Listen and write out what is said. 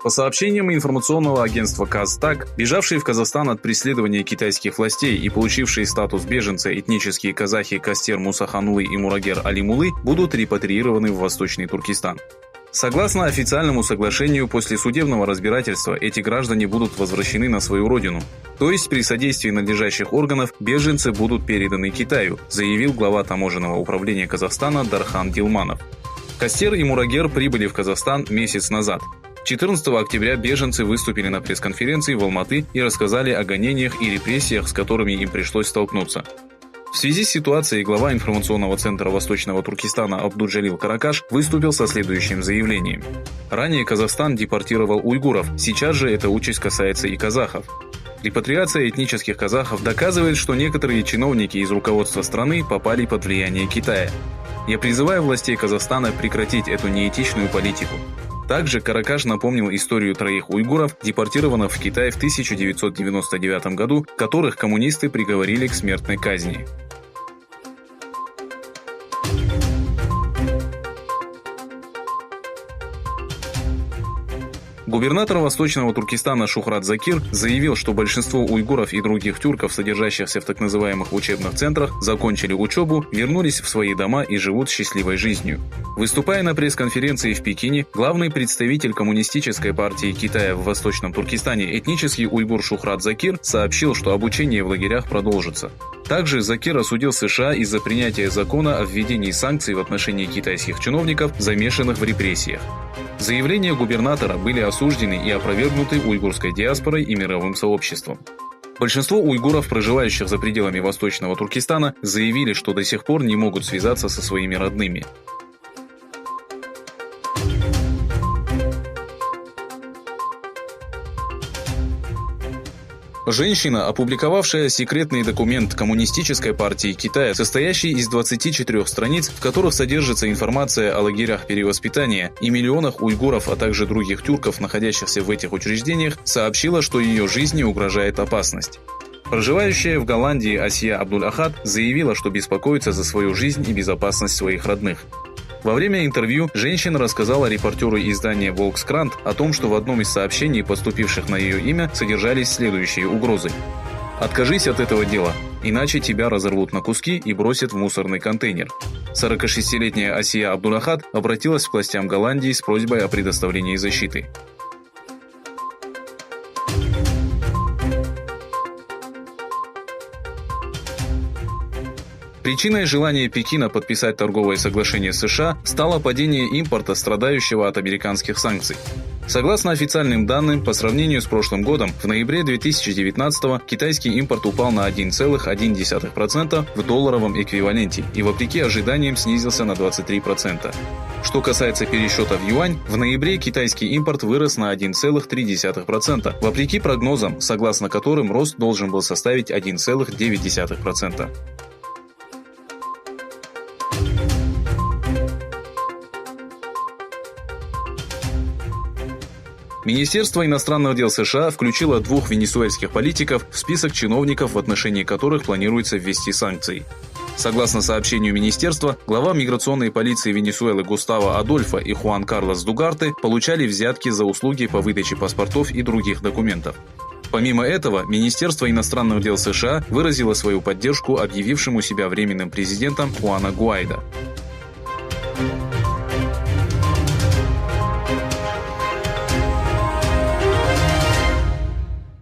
По сообщениям информационного агентства Казтаг, бежавшие в Казахстан от преследования китайских властей и получившие статус беженца этнические казахи Кастер Мусаханулы и Мурагер Алимулы будут репатриированы в Восточный Туркестан. Согласно официальному соглашению, после судебного разбирательства эти граждане будут возвращены на свою родину. То есть при содействии надлежащих органов беженцы будут переданы Китаю, заявил глава таможенного управления Казахстана Дархан Дилманов. Кастер и Мурагер прибыли в Казахстан месяц назад. 14 октября беженцы выступили на пресс-конференции в Алматы и рассказали о гонениях и репрессиях, с которыми им пришлось столкнуться. В связи с ситуацией глава информационного центра Восточного Туркестана Абдуджалил Каракаш выступил со следующим заявлением. Ранее Казахстан депортировал уйгуров, сейчас же эта участь касается и казахов. Репатриация этнических казахов доказывает, что некоторые чиновники из руководства страны попали под влияние Китая. Я призываю властей Казахстана прекратить эту неэтичную политику. Также Каракаш напомнил историю 3 уйгуров, депортированных в Китай в 1999 году, которых коммунисты приговорили к смертной казни. Губернатор Восточного Туркестана Шухрат Закир заявил, что большинство уйгуров и других тюрков, содержащихся в так называемых учебных центрах, закончили учебу, вернулись в свои дома и живут счастливой жизнью. Выступая на пресс-конференции в Пекине, главный представитель Коммунистической партии Китая в Восточном Туркестане, этнический уйгур Шухрат Закир, сообщил, что обучение в лагерях продолжится. Также Закир осудил США из-за принятия закона о введении санкций в отношении китайских чиновников, замешанных в репрессиях. Заявления губернатора были осуждены и опровергнуты уйгурской диаспорой и мировым сообществом. Большинство уйгуров, проживающих за пределами Восточного Туркестана, заявили, что до сих пор не могут связаться со своими родными. Женщина, опубликовавшая секретный документ Коммунистической партии Китая, состоящий из 24 страниц, в которых содержится информация о лагерях перевоспитания и миллионах уйгуров, а также других тюрков, находящихся в этих учреждениях, сообщила, что ее жизни угрожает опасность. Проживающая в Голландии Асия Абдуль-Ахад заявила, что беспокоится за свою жизнь и безопасность своих родных. Во время интервью женщина рассказала репортеру издания «Волкскрант» о том, что в одном из сообщений, поступивших на ее имя, содержались следующие угрозы. «Откажись от этого дела, иначе тебя разорвут на куски и бросят в мусорный контейнер». 46-летняя Асия Абдуль-Ахад обратилась к властям Голландии с просьбой о предоставлении защиты. Причиной желания Пекина подписать торговое соглашение с США стало падение импорта, страдающего от американских санкций. Согласно официальным данным, по сравнению с прошлым годом, в ноябре 2019 китайский импорт упал на 1,1% в долларовом эквиваленте и вопреки ожиданиям снизился на 23%. Что касается пересчета в юань, в ноябре китайский импорт вырос на 1,3%, вопреки прогнозам, согласно которым рост должен был составить 1,9%. Министерство иностранных дел США включило 2 венесуэльских политиков в список чиновников, в отношении которых планируется ввести санкции. Согласно сообщению министерства, глава миграционной полиции Венесуэлы Густаво Адольфо и Хуан Карлос Дугарте получали взятки за услуги по выдаче паспортов и других документов. Помимо этого, Министерство иностранных дел США выразило свою поддержку объявившему себя временным президентом Хуана Гуайдо.